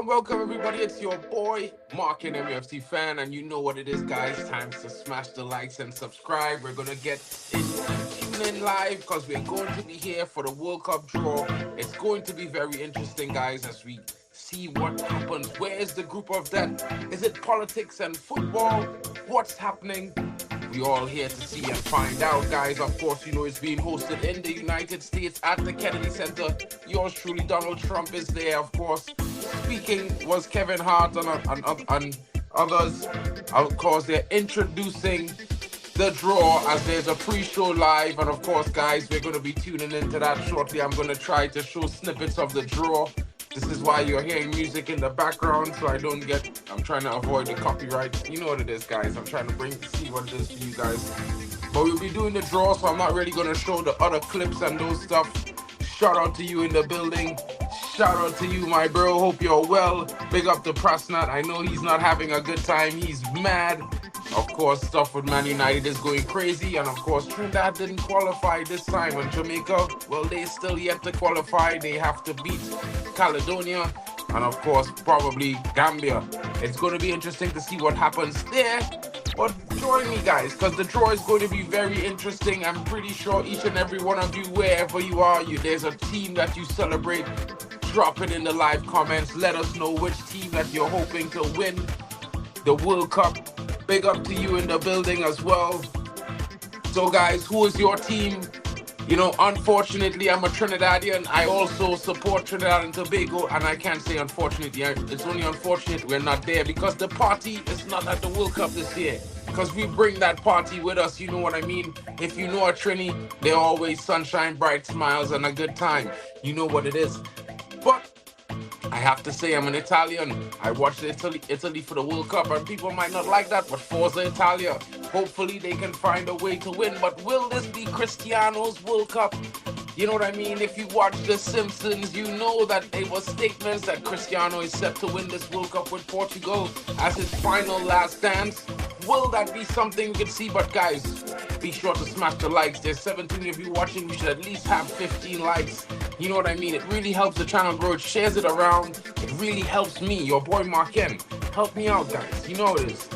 Welcome everybody. It's your boy Mark, an MUFC fan, and you know what it is, guys. Time to smash the likes and subscribe. We're gonna get in tune in live because we're going to be here for the World Cup draw. It's going to be very interesting, guys, as we see what happens. Where is the group of death? Is it politics and football? What's happening? We all here to see and find out, guys. Of course, you know it's being hosted in the United States at the Kennedy Center. Yours truly, Donald Trump, is there, of course. Speaking was Kevin Hart and others. Of course, they're introducing the draw as there's a pre-show live. And of course, guys, we're going to be tuning into that shortly. I'm going to try to show snippets of the draw. This is why you're hearing music in the background, so I'm trying to avoid the copyright. You know what it is, guys. I'm trying to see what it is for you guys. But we'll be doing the draw, so I'm not really going to show the other clips and those stuff. Shout out to you in the building. Shout out to you, my bro. Hope you're well. Big up to Prasnat. I know he's not having a good time. He's mad. Of course, stuff with Man United is going crazy. And of course, Trinidad didn't qualify this time. And Jamaica, well, they still yet to qualify. They have to beat Caledonia. And of course, probably Gambia. It's going to be interesting to see what happens there. But join me, guys, because the draw is going to be very interesting. I'm pretty sure each and every one of you, wherever you are, there's a team that you celebrate. Drop it in the live comments. Let us know which team that you're hoping to win the World Cup. Big up to you in the building as well. So, guys, who is your team? You know, unfortunately, I'm a Trinidadian. I also support Trinidad and Tobago, and I can't say unfortunately. It's only unfortunate we're not there because the party is not at the World Cup this year. Because we bring that party with us, you know what I mean? If you know a Trini, they're always sunshine, bright smiles, and a good time. You know what it is. But I have to say I'm an Italian. I watched Italy for the World Cup, and people might not like that, but Forza Italia. Hopefully they can find a way to win. But will this be Cristiano's World Cup? You know what I mean? If you watch The Simpsons, you know that there were statements that Cristiano is set to win this World Cup with Portugal as his final last dance. Will that be something we can see? But guys, be sure to smash the likes. There's 17 of you watching. We should at least have 15 likes. You know what I mean? It really helps the channel grow. It shares it around. It really helps me, your boy Marken. Help me out, guys. You know how it is.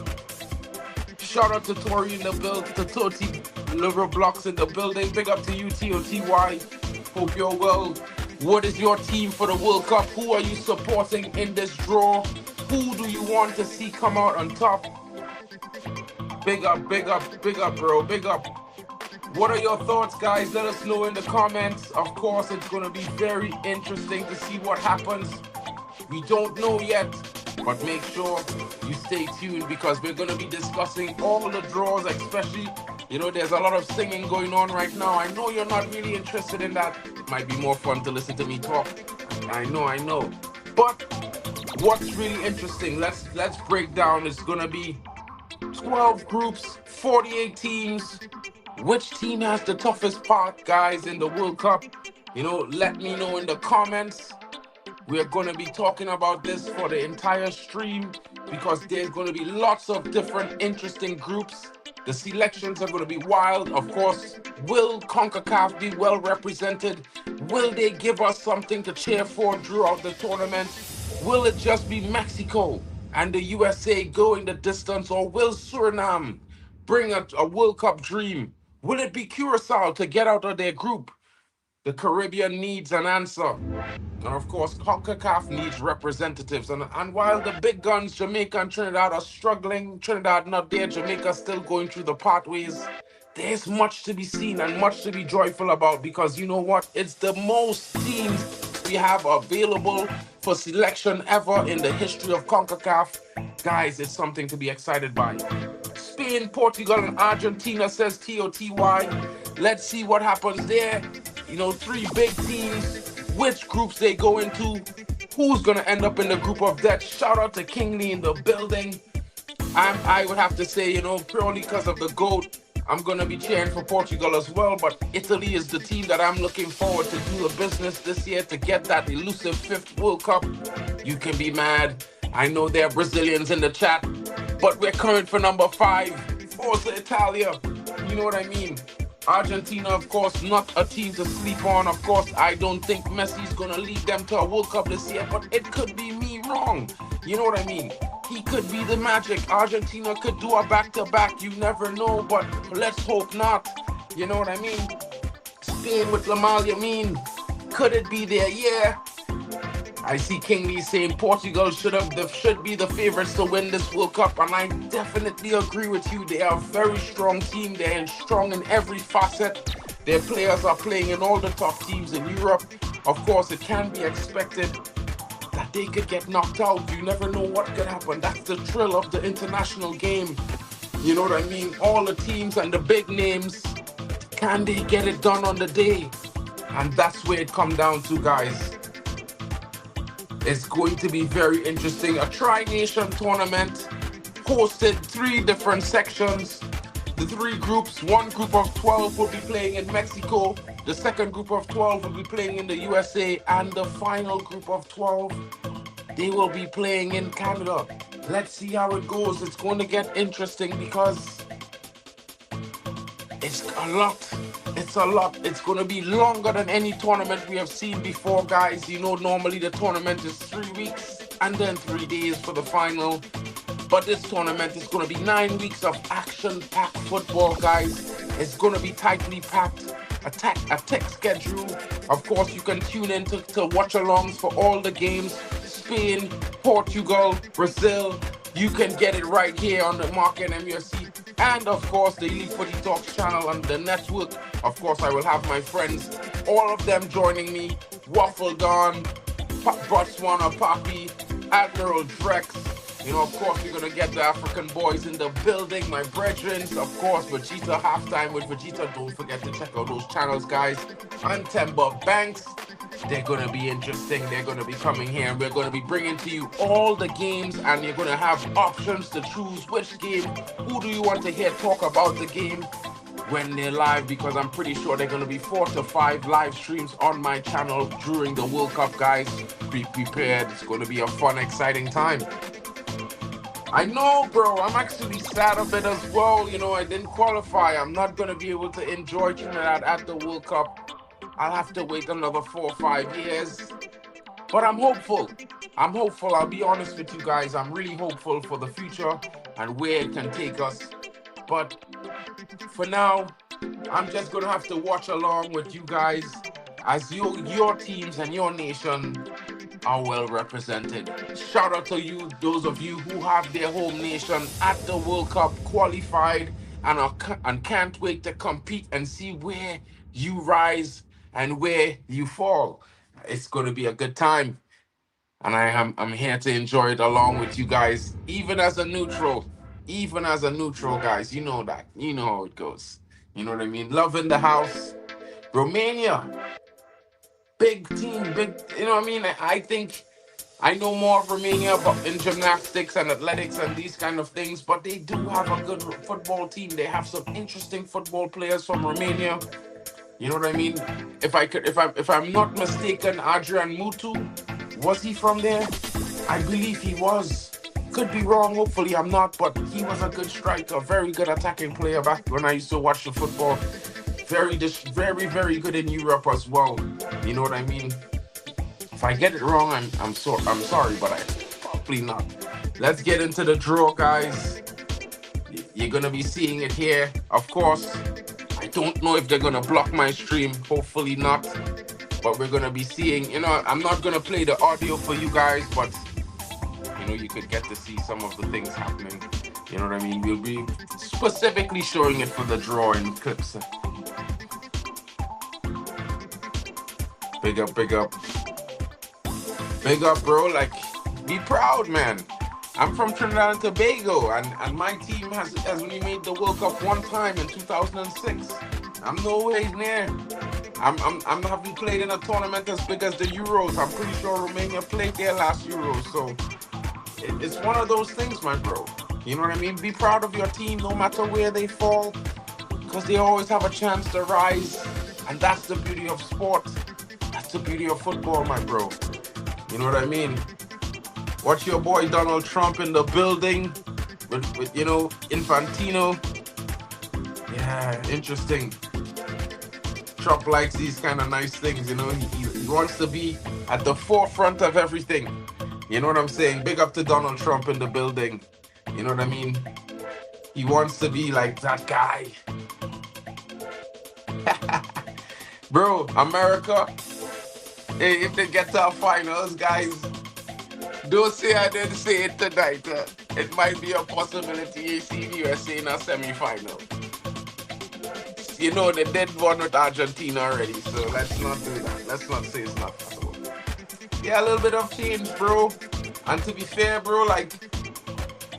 Shout out to Tori in the build, to Toti Liver Blocks in the building. Big up to you, TOTY. Hope you're well. What is your team for the World Cup? Who are you supporting in this draw? Who do you want to see come out on top? Big up, big up, big up, bro. Big up. What are your thoughts, guys? Let us know in the comments. Of course, it's going to be very interesting to see what happens. We don't know yet, but make sure you stay tuned because we're going to be discussing all the draws, especially, there's a lot of singing going on right now. I know you're not really interested in that. It might be more fun to listen to me talk. I know. But what's really interesting, let's break down. It's going to be 12 groups, 48 teams. Which team has the toughest part, guys, in the World Cup? Let me know in the comments. We're going to be talking about this for the entire stream because there's going to be lots of different interesting groups. The selections are going to be wild. Of course, will Concacaf be well represented? Will they give us something to cheer for throughout the tournament? Will it just be Mexico and the USA going the distance, or will Suriname bring a World Cup dream? Will it be Curacao to get out of their group? The Caribbean needs an answer. And of course, Concacaf needs representatives. And while the big guns, Jamaica and Trinidad, are struggling, Trinidad not there, Jamaica still going through the pathways, there's much to be seen and much to be joyful about because you know what? It's the most teams we have available for selection ever in the history of Concacaf. Guys, it's something to be excited by. Spain, Portugal, and Argentina, says TOTY. Let's see what happens there. 3 big teams. Which groups they go into? Who's going to end up in the group of death? Shout out to Kingley in the building. I would have to say, purely because of the GOAT, I'm going to be cheering for Portugal as well. But Italy is the team that I'm looking forward to do the business this year to get that elusive 5th World Cup. You can be mad. I know there are Brazilians in the chat. But we're coming for number 5. Forza Italia. You know what I mean? Argentina, of course, not a team to sleep on. Of course, I don't think Messi's going to lead them to a World Cup this year, but it could be me wrong. You know what I mean? He could be the magic. Argentina could do a back-to-back. You never know, but let's hope not. You know what I mean? Spain with Lamal Yamin. Could it be their year? I see Kingley saying Portugal should be the favorites to win this World Cup, and I definitely agree with you. They are a very strong team. They're strong in every facet. Their players are playing in all the top teams in Europe. Of course, it can be expected that they could get knocked out. You never know what could happen. That's the thrill of the international game. You know what I mean? All the teams and the big names, can they get it done on the day? And that's where it comes down to, guys. It's going to be very interesting. A tri-nation tournament hosted 3 different sections. The 3 groups, one group of 12 will be playing in Mexico. The second group of 12 will be playing in the USA. And the final group of 12, they will be playing in Canada. Let's see how it goes. It's going to get interesting because it's a lot. It's a lot. It's going to be longer than any tournament we have seen before, guys. Normally the tournament is 3 weeks and then 3 days for the final. But this tournament is going to be 9 weeks of action-packed football, guys. It's going to be tightly packed. A tech schedule. Of course, you can tune in to watch-alongs for all the games. Spain, Portugal, Brazil. You can get it right here on the Market MUFC. And of course, the Elite Footy Talks channel on the network. Of course, I will have my friends, all of them joining me. Waffle Don, Botswana Papi, Admiral Drex. Of course, we're going to get the African boys in the building. My brethren, of course, Vegeta Halftime with Vegeta. Don't forget to check out those channels, guys. And Temba Banks. They're going to be interesting. They're going to be coming here and we're going to be bringing to you all the games, and you're going to have options to choose which game. Who do you want to hear talk about the game when they're live? Because I'm pretty sure they're going to be 4 to 5 live streams on my channel during the World Cup, guys. Be prepared. It's going to be a fun, exciting time. I know, bro. I'm actually sad a bit as well. I didn't qualify. I'm not going to be able to enjoy Trinidad at the World Cup. I'll have to wait another 4 or 5 years. But I'm hopeful. I'll be honest with you guys. I'm really hopeful for the future and where it can take us. But for now, I'm just going to have to watch along with you guys as your teams and your nation are well represented. Shout out to you, those of you who have their home nation at the World Cup qualified and can't wait to compete and see where you rise and where you fall. It's going to be a good time, and I'm here to enjoy it along with you guys, even as a neutral. Even as a neutral, guys, you know that. You know how it goes. You know what I mean? Love in the house. Romania, big team, big. You know what I mean? I think I know more of Romania but in gymnastics and athletics and these kind of things, but they do have a good football team. They have some interesting football players from Romania. You know what I mean? If I'm not mistaken, Adrian Mutu, was he from there? I believe he was. Could be wrong, hopefully I'm not, but he was a good striker, very good attacking player back when I used to watch the football. Very good in Europe as well. You know what I mean? If I get it wrong, I'm sorry, but I probably not. Let's get into the draw, guys. You're gonna be seeing it here, of course. I don't know if they're gonna block my stream. Hopefully not. But we're gonna be seeing. You know, I'm not gonna play the audio for you guys, but you know, you could get to see some of the things happening. You know what I mean? We'll be specifically showing it for the draw in clips. Big up, big up. Big up, bro. Like, be proud, man. I'm from Trinidad and Tobago, and my team has only made the World Cup one time in 2006. I'm nowhere near. I'm haven't played in a tournament as big as the Euros. I'm pretty sure Romania played their last Euros, so it's one of those things, my bro. You know what I mean? Be proud of your team, no matter where they fall, because they always have a chance to rise, and that's the beauty of sport. That's the beauty of football, my bro. You know what I mean? Watch your boy Donald Trump in the building with you know, Infantino. Yeah, interesting. Trump likes these kind of nice things, you know. He wants to be at the forefront of everything. You know what I'm saying? Big up to Donald Trump in the building. You know what I mean? He wants to be like that guy. Bro, America, hey, if they get to our finals, guys, don't say I didn't say it tonight. It might be a possibility you see the USA in a semi-final. You know, they did one with Argentina already, so let's not do that. Let's not say it's not possible. Yeah, a little bit of change, bro. And to be fair, bro, like,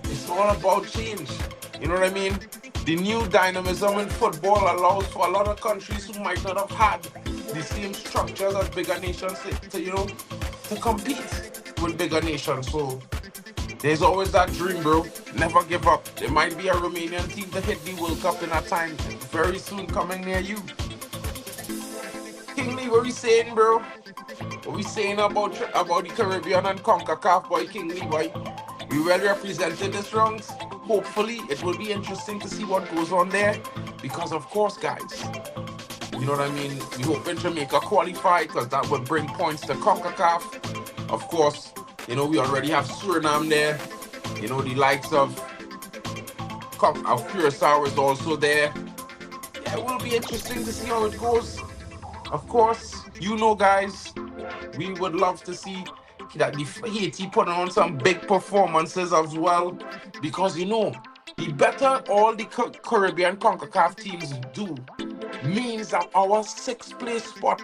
it's all about change. You know what I mean? The new dynamism in football allows for a lot of countries who might not have had the same structures as bigger nations to you know, to compete with bigger nations. So there's always that dream, bro. Never give up. There might be a Romanian team to hit the World Cup in a time very soon coming near you. Kingley, what we saying, bro? What we saying about the Caribbean and Concacaf, boy, Kingley, boy? We well represented this round. Hopefully, it will be interesting to see what goes on there. Because, of course, guys, you know what I mean? We hoping Jamaica qualify because that would bring points to Concacaf. Of course, you know, we already have Suriname there. You know, the likes of Curacao is also there. Yeah, it will be interesting to see how it goes. Of course, you know, guys, we would love to see that the Haiti put on some big performances as well. Because, you know, the better all the Caribbean CONCACAF teams do means that our sixth place spot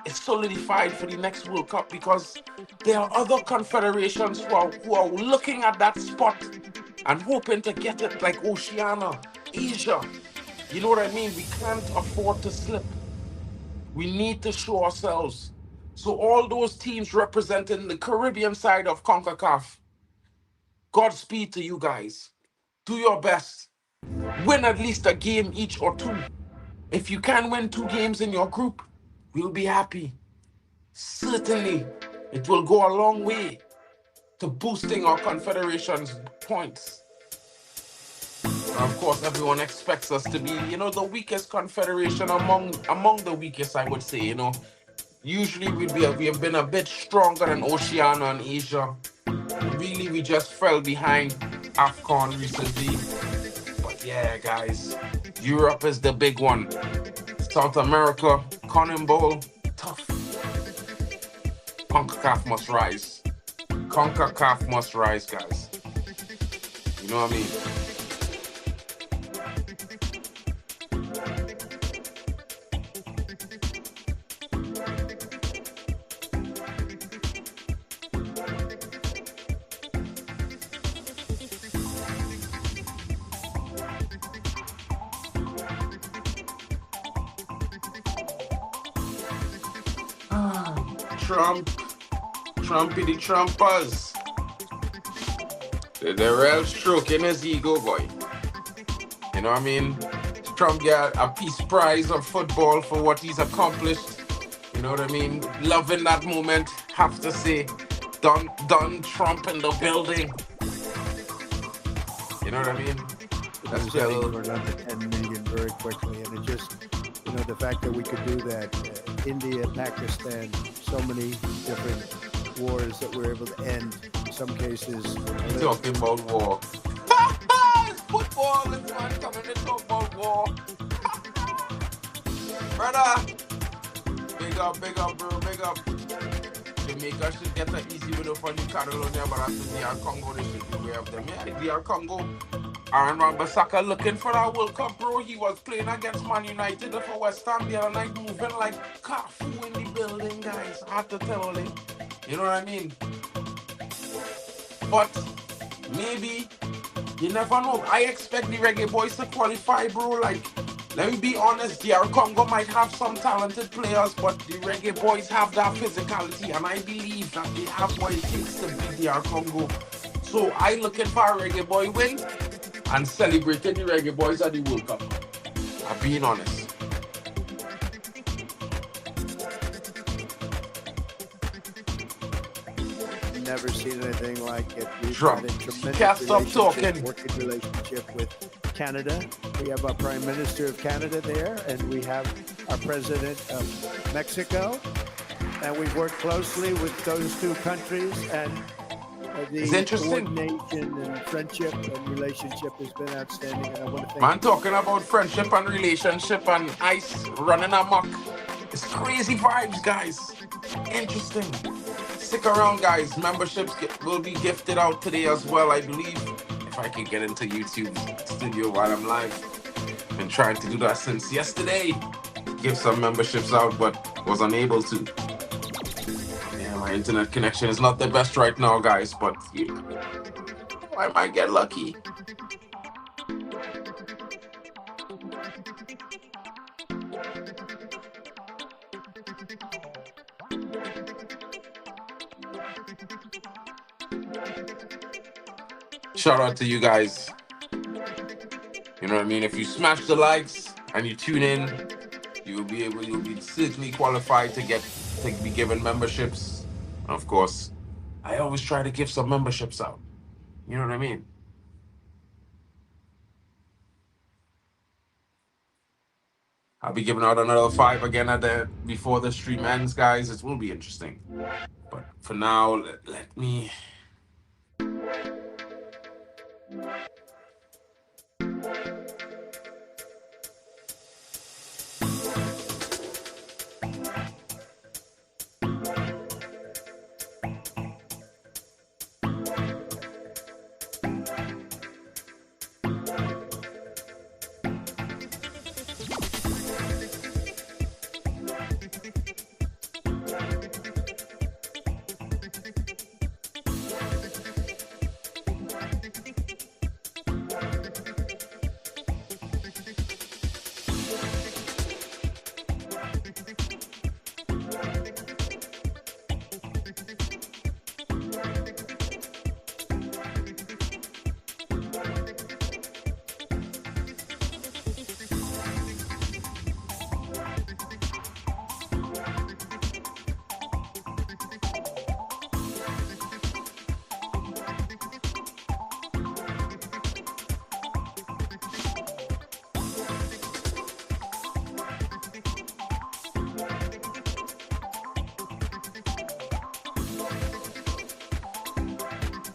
is solidified for the next World Cup, because there are other confederations who are looking at that spot and hoping to get it, like Oceania, Asia. You know what I mean? We can't afford to slip. We need to show ourselves. So all those teams representing the Caribbean side of CONCACAF, Godspeed to you guys. Do your best. Win at least a game each or two. If you can win 2 games in your group, we'll be happy. Certainly, it will go a long way to boosting our confederation's points. And of course, everyone expects us to be, you know, the weakest confederation among the weakest, I would say, you know. Usually we have been a bit stronger than Oceania and Asia. Really, we just fell behind AFCON recently. But yeah, guys, Europe is the big one. South America, Cotton Bowl, tough. Concacaf must rise. Concacaf must rise, guys. You know what I mean? Trumpy the Trumpers. The real stroking his ego, boy. You know what I mean? Trump got a peace prize of football for what he's accomplished. You know what I mean? Loving that moment. Have to say, Don Trump in the building. You know what I mean? That's still we're down to 10 million very quickly, and it just, the fact that we could do that. India, Pakistan, so many different wars that we're able to end. In some cases, talking about war. It's football. This man coming to talk about war. Brother, big up, bro, big up. Jamaica should get an easy win for New Catalonia, but after DR Congo, they should be aware of them. Yeah, DR Congo. Aaron Wan-Bissaka looking for that World Cup, bro. He was playing against Man United for West Ham the other night, moving like Cafu in the building, guys. I have to tell you. You know what I mean? But maybe, you never know. I expect the Reggae Boys to qualify, bro. Like, let me be honest, DR Congo might have some talented players, but the Reggae Boys have that physicality, and I believe that they have what it takes to beat DR Congo. So I looking for a Reggae Boy win and celebrating the Reggae Boys at the World Cup. I'm being honest. Never seen anything like it. We've Trump. had a tremendous Can't stop talking. Working relationship with Canada. We have our Prime Minister of Canada there, and we have our President of Mexico. And we've worked closely with those two countries, and the coordination and friendship and relationship has been outstanding, and I want to thank Man talking about friendship and relationship and ice running amok. It's crazy vibes, guys. Interesting. Stick around, guys. Memberships will be gifted out today as well, I believe. If I can get into YouTube studio while I'm live. Been trying to do that since yesterday. Give some memberships out, but was unable to. My internet connection is not the best right now, guys, but I might get lucky. Shout out to you guys. You know what I mean? If you smash the likes and you tune in, you'll be certainly qualified to be given memberships. Of course, I always try to give some memberships out. You know what I mean? I'll be giving out another 5 again before the stream ends, guys. It will be interesting. But for now, let me...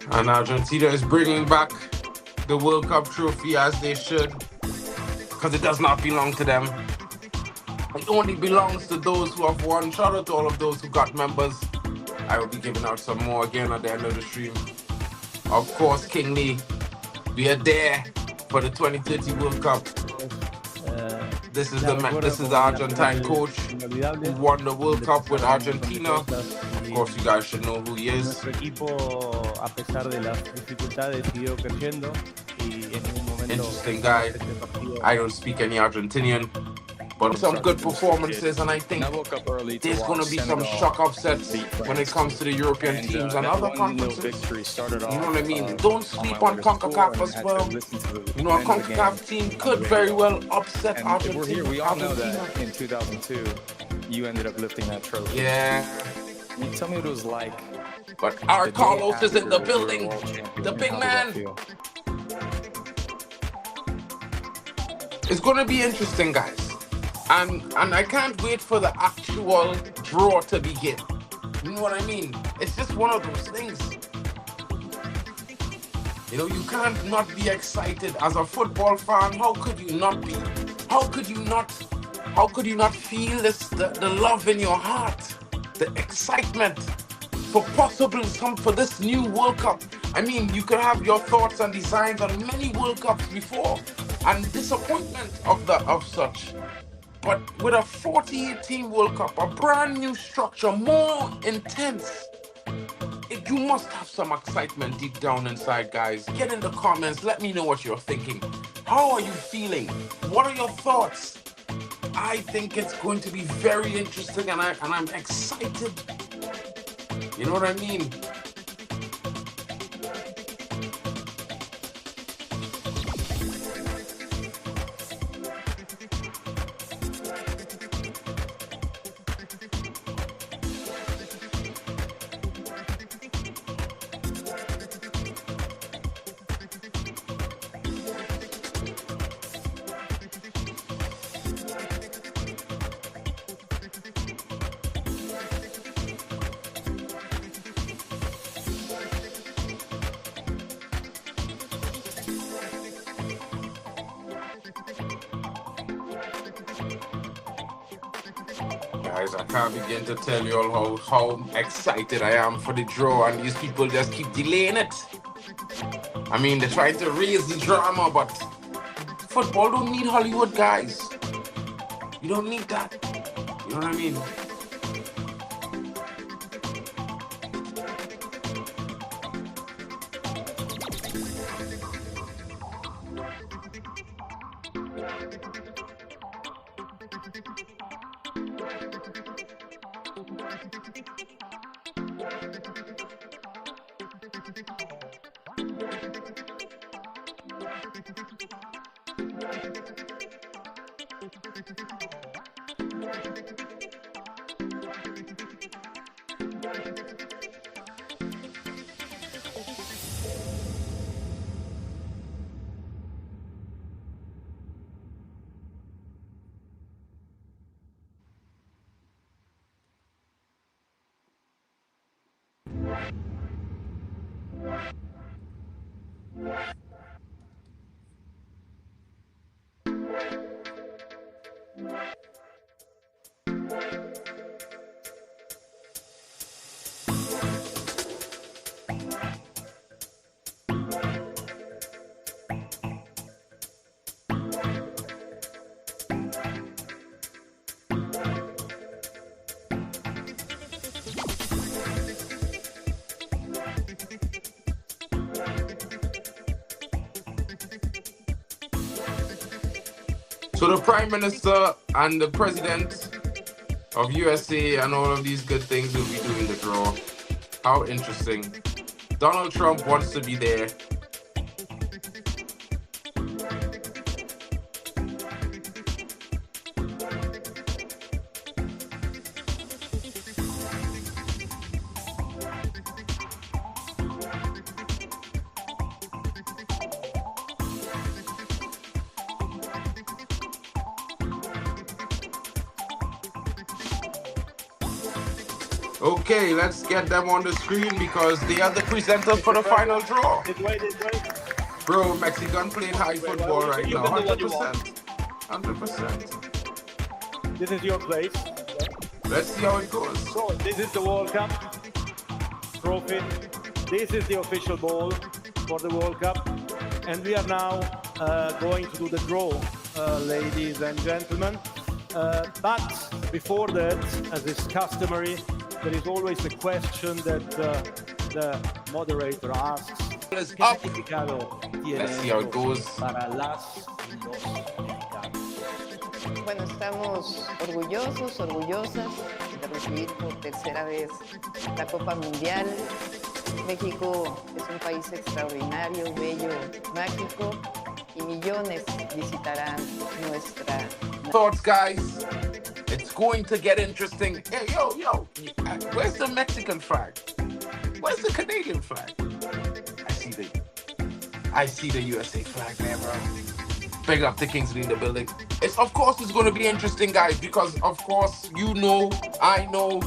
And Argentina is bringing back the World Cup trophy as they should, because it does not belong to them. It only belongs to those who have won. Shout out to all of those who got members. I will be giving out some more again at the end of the stream. Of course, King Lee, we are there for the 2030 World Cup. This is the Argentine coach who won the World Cup with Argentina. Of course, you guys should know who he is. Interesting guy. I don't speak any Argentinian, but some good performances, and I think there's going to be some shock upsets when it comes to the European teams and other conferences. You know what I mean? Don't sleep on Concacaf as well. You know, a Concacaf team could very well upset Argentina. We all know that in 2002, you ended up lifting that trophy. Yeah. Can you tell me what it was like? But our Carlos is in the building. The big man. It's going to be interesting, guys. And I can't wait for the actual draw to begin. You know what I mean? It's just one of those things. You know, you can't not be excited as a football fan. How could you not be? How could you not feel the love in your heart, the excitement for this new World Cup? I mean, you could have your thoughts and designs on many World Cups before, and disappointment of such. But with a 48-team World Cup, a brand new structure, more intense, you must have some excitement deep down inside, guys. Get in the comments. Let me know what you're thinking. How are you feeling? What are your thoughts? I think it's going to be very interesting, and I'm excited. You know what I mean? Guys, I can't begin to tell you all how excited I am for the draw, and these people just keep delaying it. I mean, they're trying to raise the drama, but football don't need Hollywood, guys. You don't need that. You know what I mean? So the Prime Minister and the President of USA and all of these good things will be doing the draw. How interesting. Donald Trump wants to be there. Okay, let's get them on the screen because they are the presenters for the final draw. Bro, Mexican playing high football right now. 100%. 100%. This is your place. Let's see how it goes. So this is the World Cup. trophy. This is the official ball for the World Cup. And we are now going to do the draw, ladies and gentlemen. But before that, as is customary, there is always the question that the moderator asks. Let's ¿Qué significado tiene see how it goes. para las y los mexicanos? Bueno, estamos orgullosas de recibir por tercera vez la Copa Mundial. México es un país extraordinario, bello, mágico, y millones visitarán nuestra... Thoughts, guys? It's going to get interesting. Hey, yo, where's the Mexican flag? Where's the Canadian flag? I see the USA flag there, bro. Big up to Kingsley in the building. Of course, it's going to be interesting, guys, because, of course, you know, I know,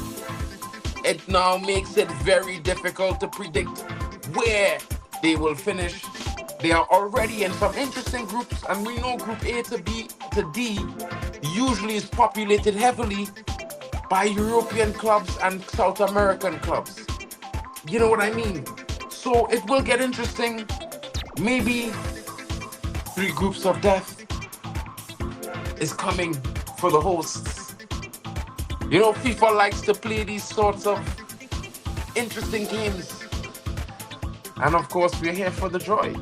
it now makes it very difficult to predict where they will finish. They are already in some interesting groups, and we know Group A to B to D usually is populated heavily by European clubs and South American clubs. You know what I mean? So it will get interesting. Maybe 3 groups of death is coming for the hosts. You know, FIFA likes to play these sorts of interesting games. And of course, we're here for the joy.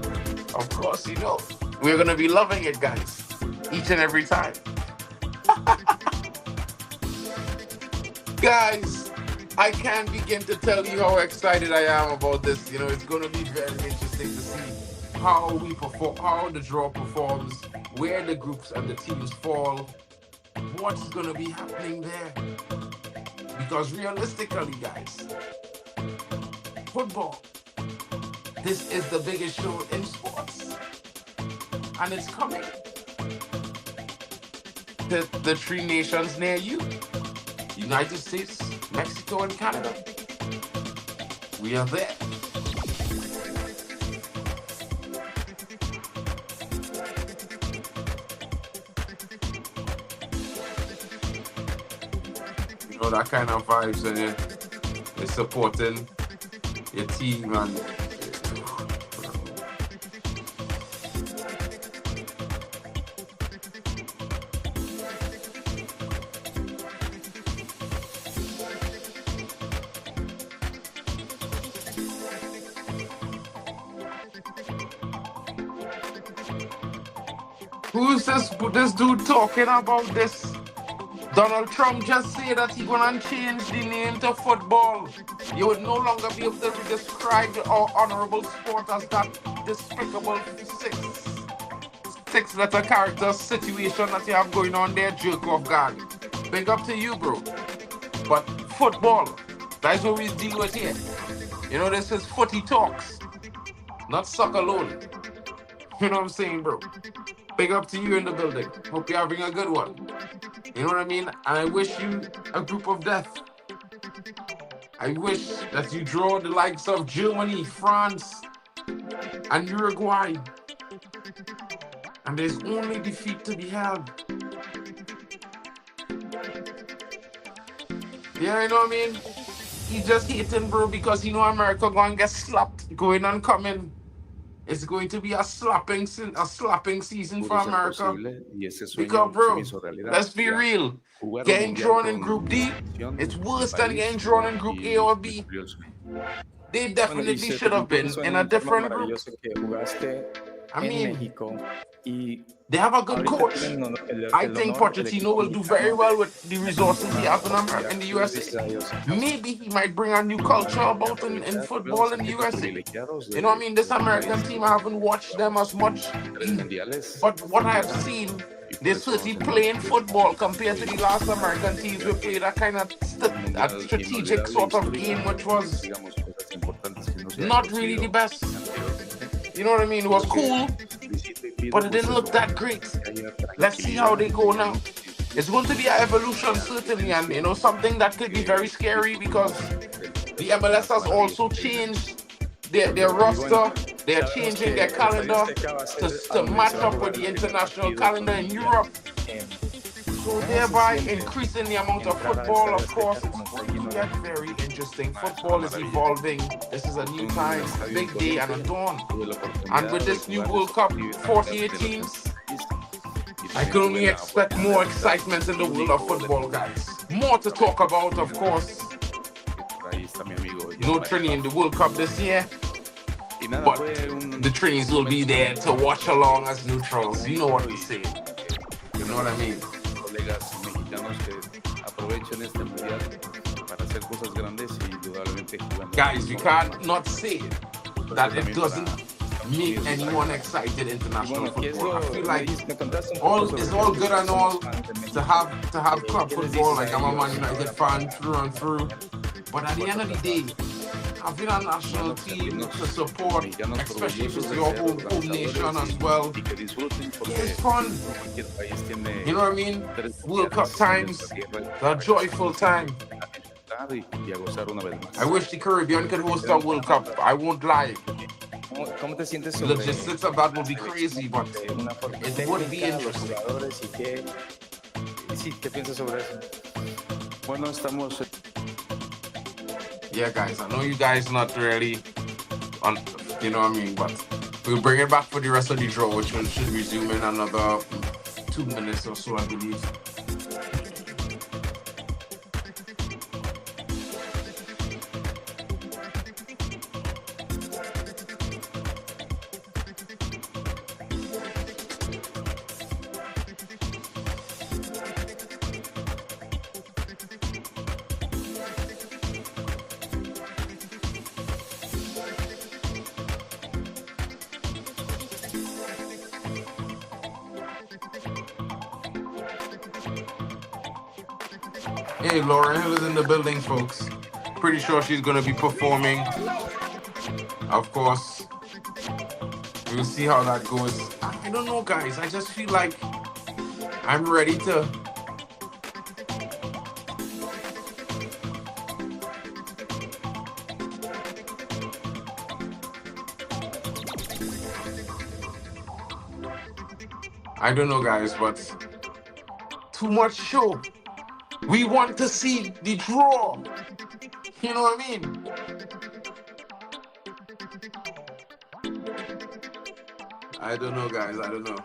Of course, you know, we're going to be loving it, guys, each and every time. Guys, I can't begin to tell you how excited I am about this. You know, it's going to be very interesting to see how we perform, how the draw performs, where the groups and the teams fall, what's going to be happening there. Because realistically, guys, football, this is the biggest show in sports. And it's coming to the 3 nations near you. United States, Mexico, and Canada. We are there. You know, that kind of vibes, and you're supporting your team and who's this dude talking about this? Donald Trump just said that he's gonna change the name to football. You would no longer be able to describe our honorable sport as that despicable six-letter character situation that you have going on there, jerk off guard. Big up to you, bro. But football, that's what we deal with here. You know, this is footy talks, not soccer alone. You know what I'm saying, bro? Big up to you in the building. Hope you're having a good one. You know what I mean? And I wish you a group of death. I wish that you draw the likes of Germany, France, and Uruguay. And there's only defeat to be had. Yeah, you know what I mean? He just hating, bro, because you know America going to get slapped, going and coming. It's going to be a slapping season for America. Because, bro, let's be real. Getting drawn in Group D, it's worse than getting drawn in Group A or B. They definitely should have been in a different group. I mean, they have a good coach. I think Pochettino will do very well with the resources he has in the USA. Maybe he might bring a new culture about in football in the USA. You know what I mean? This American team, I haven't watched them as much. But what I have seen, they're certainly playing football compared to the last American teams who played that kind of strategic sort of game, which was not really the best. You know what I mean? It was cool, but it didn't look that great. Let's see how they go now. It's going to be an evolution, certainly, and you know, something that could be very scary because the MLS has also changed their roster. They're changing their calendar to match up with the international calendar in Europe. So thereby increasing the amount of football, of course, it's going to get very interesting. interesting. Football is evolving. This is a new time, a big day and a dawn. And with this new World Cup, 48 teams, I can only expect more excitement in the world of football, guys. More to talk about, of course. No Trini in the World Cup this year, but the Trinis will be there to watch along as neutrals. You know what we say. You know what I mean? Guys, we can't not say that it doesn't make anyone excited international football. I feel like it's all good and all to have club football. Like I'm a Man United fan through and through. But at the end of the day, having a national team to support, especially if it's your home nation as well, it's fun. You know what I mean? World Cup times, a joyful time. I wish the Caribbean could host a World Cup. I won't lie. The logistics of that would be crazy, but it would be interesting. Yeah, guys, I know you guys not really on, you know what I mean, but we'll bring it back for the rest of the draw, which should resume in another 2 minutes or so, I believe. Hey, Lauren Hill is in the building, folks. Pretty sure she's going to be performing. Of course, we'll see how that goes. I don't know, guys. I just feel like I'm ready to... I don't know, guys, but too much show. We want to see the draw. You know what I mean? I don't know, guys. I don't know.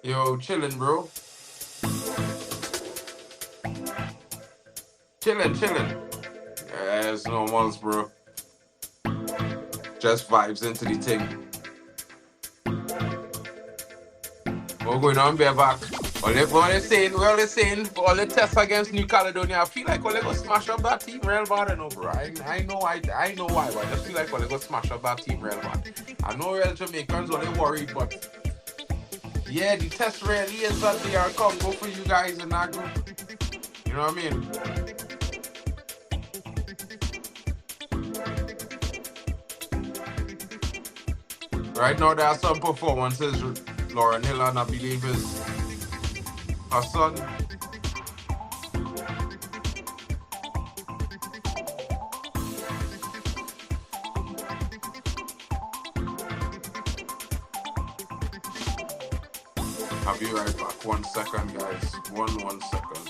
Yo, chillin', bro. Chillin'. Yeah, it's normals, bro. Just vibes into the thing. What's going on, bear back? All they saying, all the tests against New Caledonia, I feel like all they go smash up that team real bad, no, bro. I know why, but I just feel like all they go smash up that team real bad. I know real Jamaicans are they worried, but yeah, the test really is that they are Congo for you guys in that group. You know what I mean? Right now, there are some performances with Lauren Hill, and I believe is her son. I'll be right back. 1 second, guys. One second.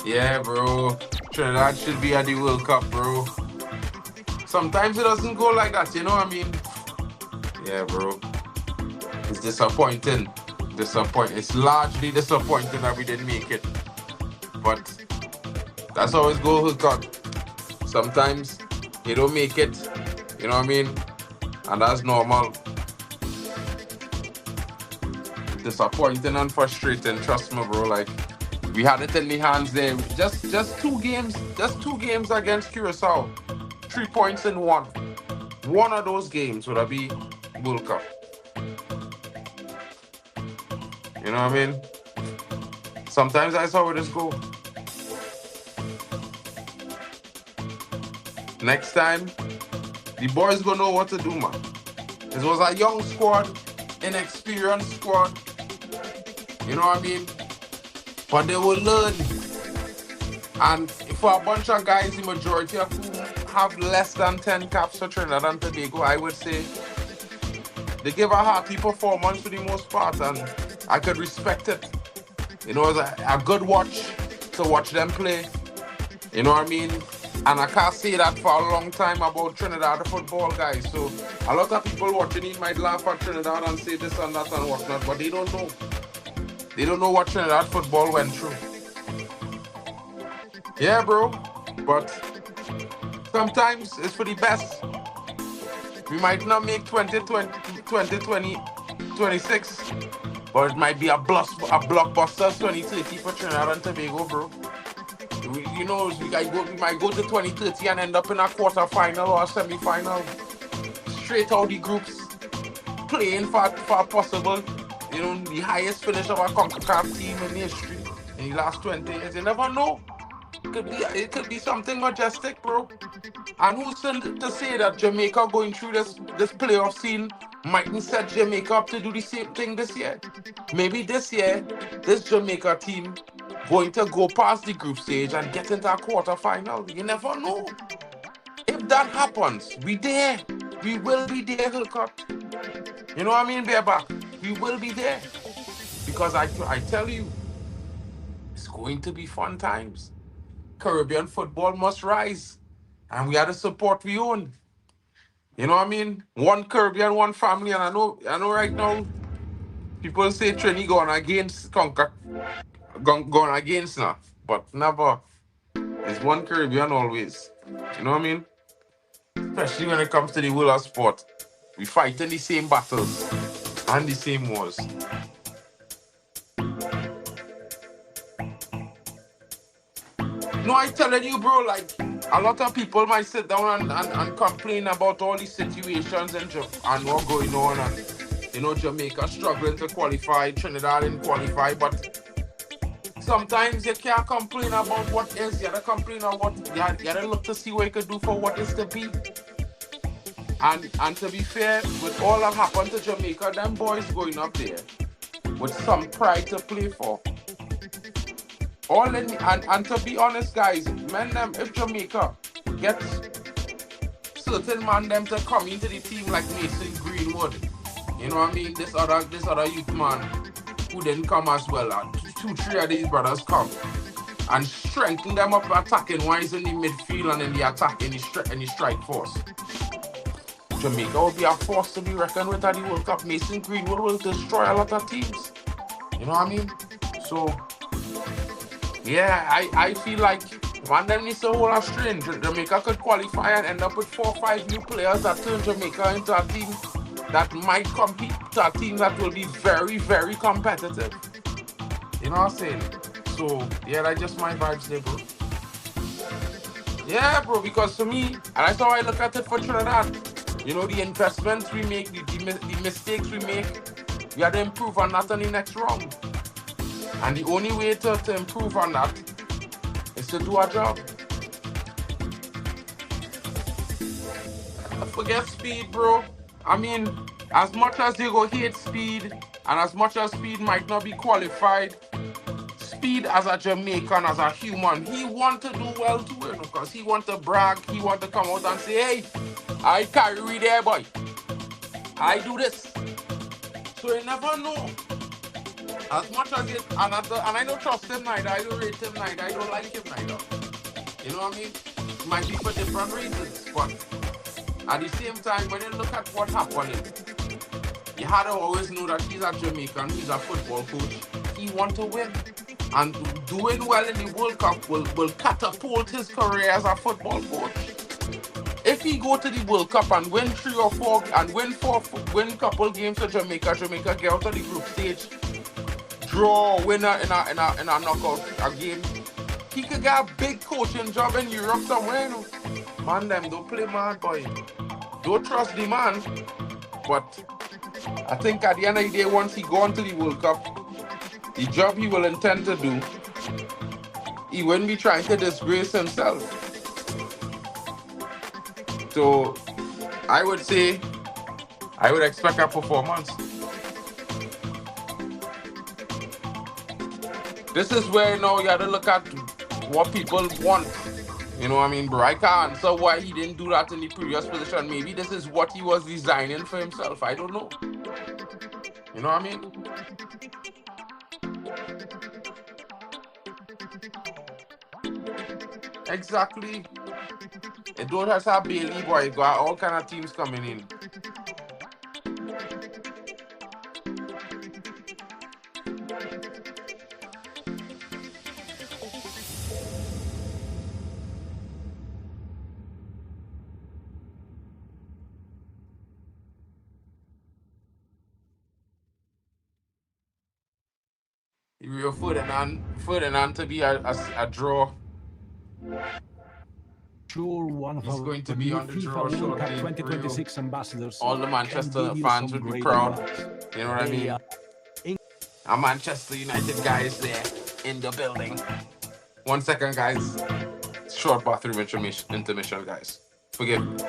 Yeah, bro. Trinidad should be at the World Cup, bro. Sometimes it doesn't go like that, you know what I mean? Yeah, bro. It's disappointing. It's largely disappointing that we didn't make it. But that's how it goes with God. Sometimes you don't make it, you know what I mean? And that's normal. Disappointing and frustrating, trust me, bro. Like, we had it in the hands there. Just two games against Curacao. 3 points in one. One of those games would have be World Cup. You know what I mean? Sometimes that's how it just go. Next time, the boys gonna know what to do, man. This was a young squad, inexperienced squad. You know what I mean? But they will learn. And for a bunch of guys, the majority of whom have less than 10 caps for Trinidad and Tobago, I would say they give a hearty performance for the most part, and I could respect it. You know, it's a good watch to watch them play. You know what I mean? And I can't say that for a long time about Trinidad football, guys. So a lot of people watching it might laugh at Trinidad and say this and that and whatnot, but they don't know. They don't know what Trinidad football went through. Yeah, bro. But sometimes it's for the best. We might not make 2020, 26, but it might be a blockbuster 2030 for Trinidad and Tobago, bro. You know, we might go to 2030 and end up in a quarter-final or a semi-final. Straight out the groups, playing for possible, you know, the highest finish of a Concacaf team in history in the last 20 years. You never know. It could be something majestic, bro. And who's to say that Jamaica going through this playoff scene mightn't set Jamaica up to do the same thing this year? Maybe this year, this Jamaica team going to go past the group stage and get into a quarter-final. You never know. If that happens, we there. We will be there, Hillcock. You know what I mean, Bareback? We will be there. Because I tell you, it's going to be fun times. Caribbean football must rise. And we have to support we own. You know what I mean? One Caribbean, one family. And I know right now, people say Trini going against Concacaf. Going against now. But never. It's one Caribbean always. You know what I mean? Especially when it comes to the world of sport. We fight in the same battles and the same wars. No, I telling you, bro, like, a lot of people might sit down and complain about all these situations and what's going on, and, you know, Jamaica struggling to qualify, Trinidad didn't qualify, but sometimes you can't complain about what is, you gotta complain about what, you gotta look to see what you can do for what is to be. And to be fair, with all that happened to Jamaica, them boys going up there with some pride to play for. And to be honest, guys, if Jamaica gets certain man them to come into the team like Mason Greenwood, you know what I mean? This other youth man who didn't come as well. 2-3 of these brothers come and strengthen them up attacking wise in the midfield and in the attack in the strike force. Jamaica will be a force to be reckoned with at the World Cup. Mason Greenwood will destroy a lot of teams. You know what I mean? So yeah, I feel like one them needs to hold a string. Jamaica could qualify and end up with 4 or 5 new players that turn Jamaica into a team that might compete, to a team that will be very, very competitive. You know what I'm saying? So yeah, that's just my vibes there, bro. Yeah, bro, because to me, and that's how I look at it for Trinidad. You know, the investments we make, the mistakes we make, we have to improve on that in the next round. And the only way to improve on that is to do our job. Forget speed, bro. I mean, as much as they go hate speed, and as much as speed might not be qualified, Speed as a Jamaican, as a human, he want to do well to it because he want to brag, he want to come out and say, hey, I carry we there, boy. I do this. So you never know. As much as it, and I don't trust him neither, I don't rate him neither, I don't like him neither. You know what I mean? It might be for different reasons, but at the same time, when you look at what happened, you had to always know that he's a Jamaican, he's a football coach, he want to win. And doing well in the World Cup will catapult his career as a football coach. If he go to the World Cup and win 3 or 4 and win couple games for Jamaica, Jamaica get out of the group stage, draw a winner in a knockout game, he could get a big coaching job in Europe somewhere, you know. Man, them don't play mad, boy. Don't trust the man. But I think at the end of the day, once he go on to the World Cup, the job he will intend to do, he wouldn't be trying to disgrace himself. So I would say I would expect a performance. This is where now you have to look at what people want. You know what I mean, bro? I can't answer why he didn't do that in the previous position. Maybe this is what he was designing for himself. I don't know. You know what I mean? Exactly. It don't just have Bailey, boy. You got all kind of teams coming in. You're Ferdinand to be a draw. Sure, one of He's our going to be new on the FIFA draw World shortly. Cup 2026 ambassadors. All the can Manchester give you fans some would be great proud. advice. You know what I They mean? are Our Manchester United guys there in the building. 1 second, guys. Short bathroom intermission, guys. Forgive me.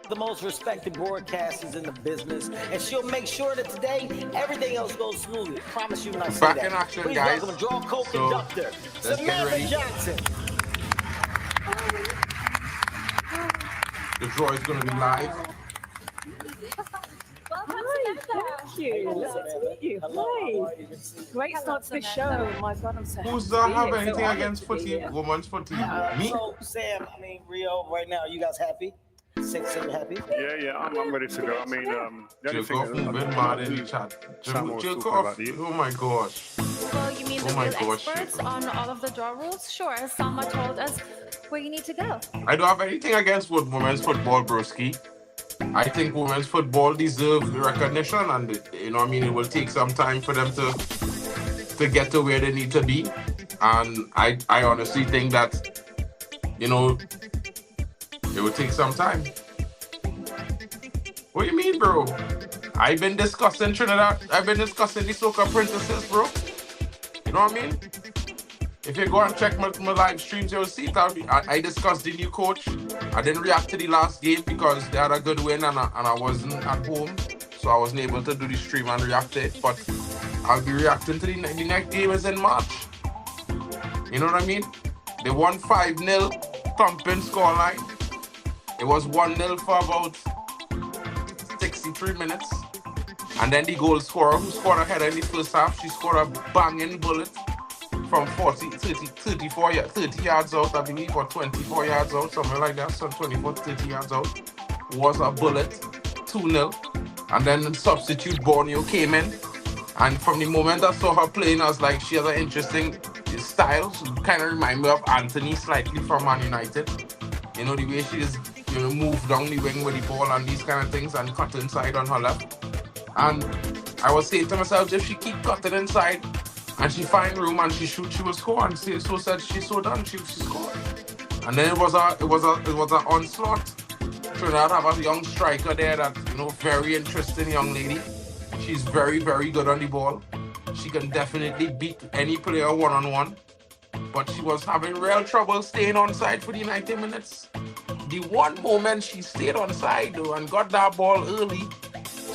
the most respected broadcasters in the business, and she'll make sure that today everything else goes smoothly. I promise you when I say Back that. in action, Please guys. welcome draw So, co-conductor let's get Samantha ready. Johnson. The draw is going to be live. Hi, thank you. Lovely to meet you. Hi. Great start to the show. My God, I'm so Who's happy to be have here. anything So honored against to be footy, here. women's footy? Me? So, Sam, Rio, right now, you guys happy? Say you're happy? Yeah, I'm ready to go. I mean, the only thing Jacob is, moving mad in the chat. Sam was talking Jacob, about the- oh my gosh. Well, you mean Oh the my real gosh, experts Jacob. on all of the draw rules? Sure, Salma told us where you need to go. I don't have anything against women's football, broski. I think women's football deserves recognition, and you know what I mean, it will take some time for them to get to where they need to be. And I honestly think that, you know, it will take some time. What do you mean, bro? I've been discussing Trinidad. I've been discussing the Soca Princesses, bro. You know what I mean? If you go and check my live streams, you'll see that I discussed the new coach. I didn't react to the last game because they had a good win and I wasn't at home. So I wasn't able to do the stream and react to it. But I'll be reacting to the next game is in March. You know what I mean? They won 5-0, thumping scoreline. It was 1-0 for about 63 minutes. And then the goal scorer who scored a header in the first half, she scored a banging bullet from 30 yards out, I believe, or 24 yards out, something like that, so 24, 30 yards out, was a bullet, 2-0. And then the substitute Borneo came in, and from the moment I saw her playing, I was like, she has an interesting style. She kind of remind me of Anthony slightly from Man United. You know, the way she is, you know, move down the wing with the ball and these kind of things and cut inside on her left. And I was saying to myself, if she keep cutting inside, and she find room and she shoot, she will score. And so said she's so done, she scored. And then it was a onslaught. Trinidad have a young striker there that, you know, very interesting young lady. She's very, very good on the ball. She can definitely beat any player one-on-one. But she was having real trouble staying on side for the 90 minutes. The one moment she stayed on side though and got that ball early,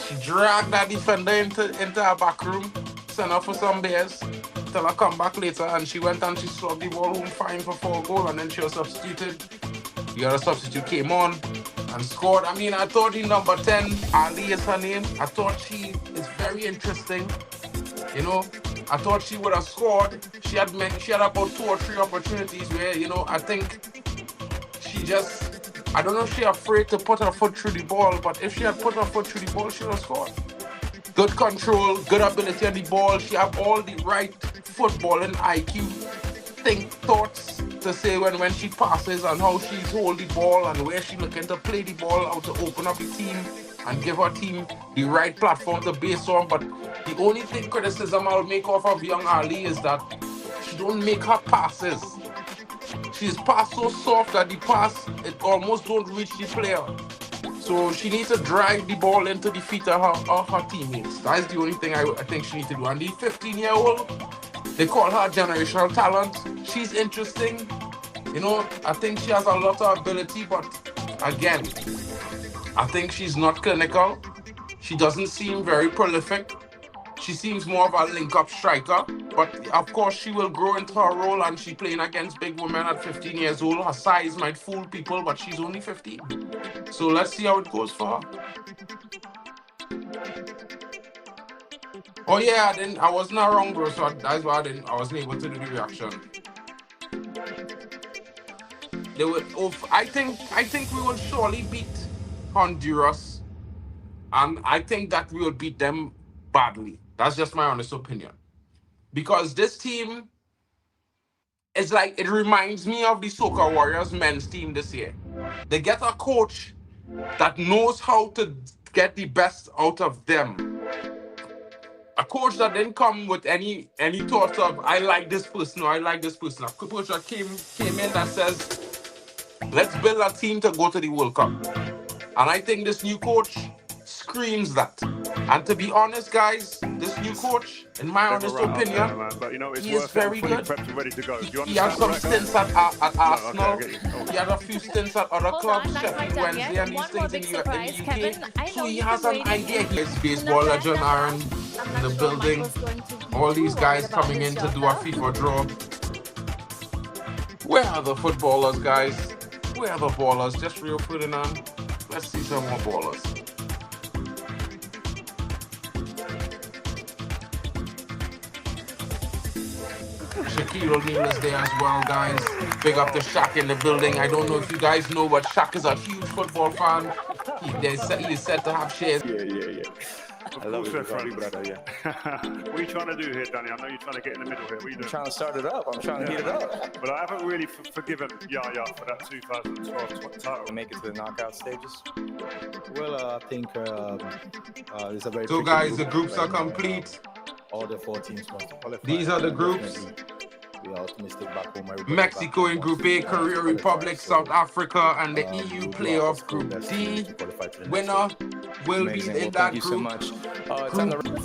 she dragged that defender into her back room, sent her for some beers, till I come back later, and she went and she swapped the ball home fine for 4 goals, and then she was substituted. The other substitute came on and scored. I mean, I thought the number 10, Ali is her name, I thought she is very interesting. You know, I thought she would have scored. She had about 2 or 3 opportunities where, you know, I think she just, I don't know if she's afraid to put her foot through the ball, but if she had put her foot through the ball, she would have scored. Good control, good ability on the ball. She have all the right footballing IQ, thoughts to say when she passes and how she's hold the ball and where she looking to play the ball, how to open up the team and give her team the right platform to base on. But the only criticism I'll make of young Ali is that she don't make her passes. She's pass so soft that the pass, it almost don't reach the player. So she needs to drive the ball into the feet of her teammates. That's the only thing I think she needs to do. And the 15-year-old, they call her generational talent. She's interesting. You know, I think she has a lot of ability, but again, I think she's not clinical. She doesn't seem very prolific. She seems more of a link-up striker, but of course she will grow into her role, and she's playing against big women at 15 years old. Her size might fool people, but she's only 15. So let's see how it goes for her. Oh yeah, I wasn't wrong, bro, so that's why I wasn't able to do the reaction. I think we will surely beat Honduras, and I think that we will beat them badly. That's just my honest opinion. Because this team is like, it reminds me of the Soca Warriors men's team this year. They get a coach that knows how to get the best out of them. A coach that didn't come with any thoughts of, I like this person or I like this person. A coach that came in that says, let's build a team to go to the World Cup. And I think this new coach screams that. And to be honest, guys, this new coach, in my honest opinion, man, but you know, it's he is worth very it. I'm fully good. prepped and ready to go. Do you He had some understand, stints Rebecca? at Arsenal. I get you. Oh. He had a few stints at other Hold clubs, on, that's Sheffield not done Wednesday, yet. and these One more things in big the surprise, UK. Kevin. I So know he you've has been an idea. waiting. His baseball Not legend, bad, Aaron, I'm in not the sure building. Michael's going to be All too these worried guys about coming this in to job, do a though. FIFA draw. Where are the footballers, guys? Where are the ballers? Just Rio Ferdinand. Let's see some more ballers. Shaquille O'Neal is there as well, guys. Big up to Shaq in the building. I don't know if you guys know, but Shaq is a huge football fan. He is said to have shares. Yeah. I love Of it, course, brother. Yeah. what are you trying to do here, Danny? I know you're trying to get in the middle here. What are you I'm doing? trying to start it up. I'm trying to heat it up. But I haven't really forgiven Yaya for that 2012 title. Make it to the knockout stages. Well, I think it's a very. So, tricky guys, the group. groups are complete. All the 4 teams want to qualify. These are the groups. Definitely, we are optimistic back home. Everybody Mexico back in home Group wants A, to Korea qualify. Republic, So, South Africa, and the EU we'll do our playoff best Group to D. qualify to the next Winner stage. will Amazing. be in Well, that thank you so group. much. Was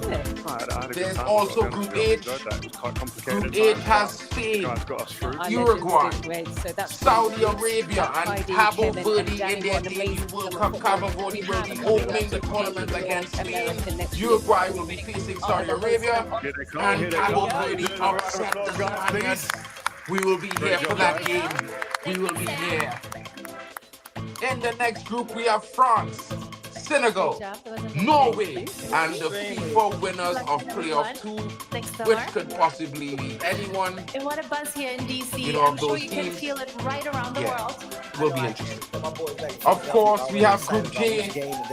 it? I had a good There's time. also I Group really H. enjoyed that. It was quite complicated. Group at H times, has but Spain, you guys got us through. Our Uruguay, legends did great, so that's Saudi great news. Arabia, and Heidi, Cabo Kevin, Verde and in Danny their won debut amazing World football. Cup. Cabo Verde We will have be to opening the take tournament Europe against and Spain. America next year. Uruguay will be facing Saudi Arabia, Here they come. and Here they Cabo come. Verde Doing a round of upset the applause, guys, Spaniards. please. We will be here for job, that guys. game. We will be here. In the next group, we have France, Senegal, Norway, and the FIFA winners of playoff 2, Next which summer. could possibly be anyone. And what a buzz here in DC. You know, I'm sure those you can teams- feel it right around the Yeah. world. Will be interesting. Of course, we have Group J,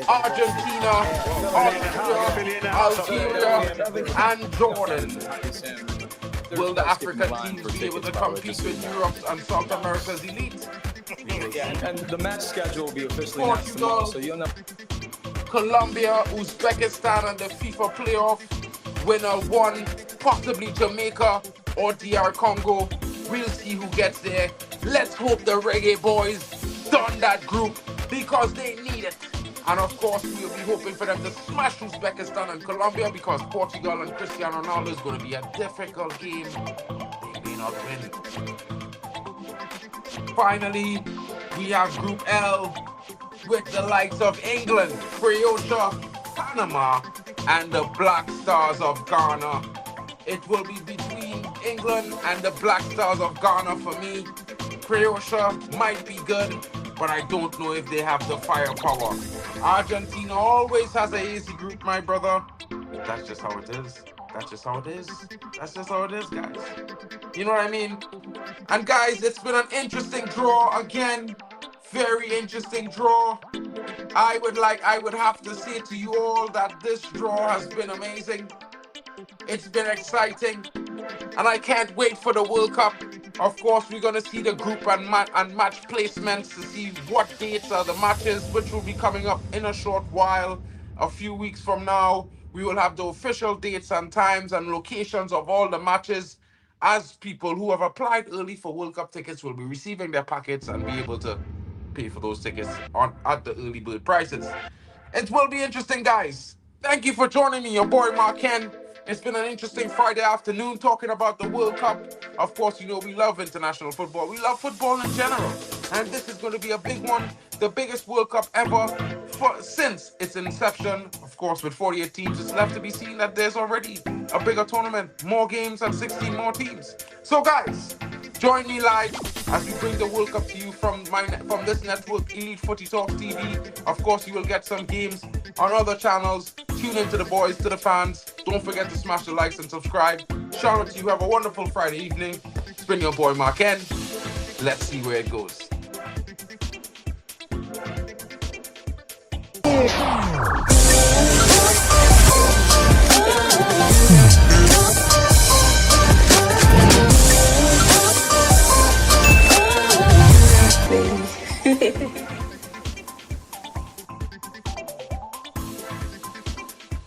Argentina, Austria, Algeria, and Jordan. Will the African teams be able to compete with Europe and South America's elite? Yeah, and the match schedule will be officially announced tomorrow, so you'll know. Colombia, Uzbekistan, and the FIFA playoff winner 1, possibly Jamaica or DR Congo. We'll see who gets there. Let's hope the Reggae Boys done that group because they need it. And of course, we'll be hoping for them to smash Uzbekistan and Colombia because Portugal and Cristiano Ronaldo is going to be a difficult game. They may not win. Finally, we have Group L with the likes of England, Croatia, Panama, and the Black Stars of Ghana. It will be between England and the Black Stars of Ghana for me. Croatia might be good, but I don't know if they have the firepower. Argentina always has a easy group, my brother. That's just how it is. That's just how it is. That's just how it is, guys. You know what I mean? And guys, it's been an interesting draw again. Very interesting draw. I would have to say to you all that this draw has been amazing. It's been exciting. And I can't wait for the World Cup. Of course, we're going to see the group and match placements to see what dates are the matches, which will be coming up in a short while. A few weeks from now, we will have the official dates and times and locations of all the matches, as people who have applied early for World Cup tickets will be receiving their packets and be able to pay for those tickets at the early bird prices. It will be interesting, guys. Thank you for joining me, your boy Mark Ken. It's been an interesting Friday afternoon talking about the World Cup. Of course, you know we love international football. We love football in general. And this is going to be a big one, the biggest World Cup ever since its inception. Of course, with 48 teams, it's left to be seen that there's already a bigger tournament, more games and 16 more teams. So guys, join me live as we bring the World Cup to you from this network, Elite Footy Talks TV. Of course, you will get some games on other channels. Tune in to the boys, to the fans. Don't forget to smash the likes and subscribe. Shout out to you. Have a wonderful Friday evening. It's been your boy Mark N. Let's see where it goes. Baby.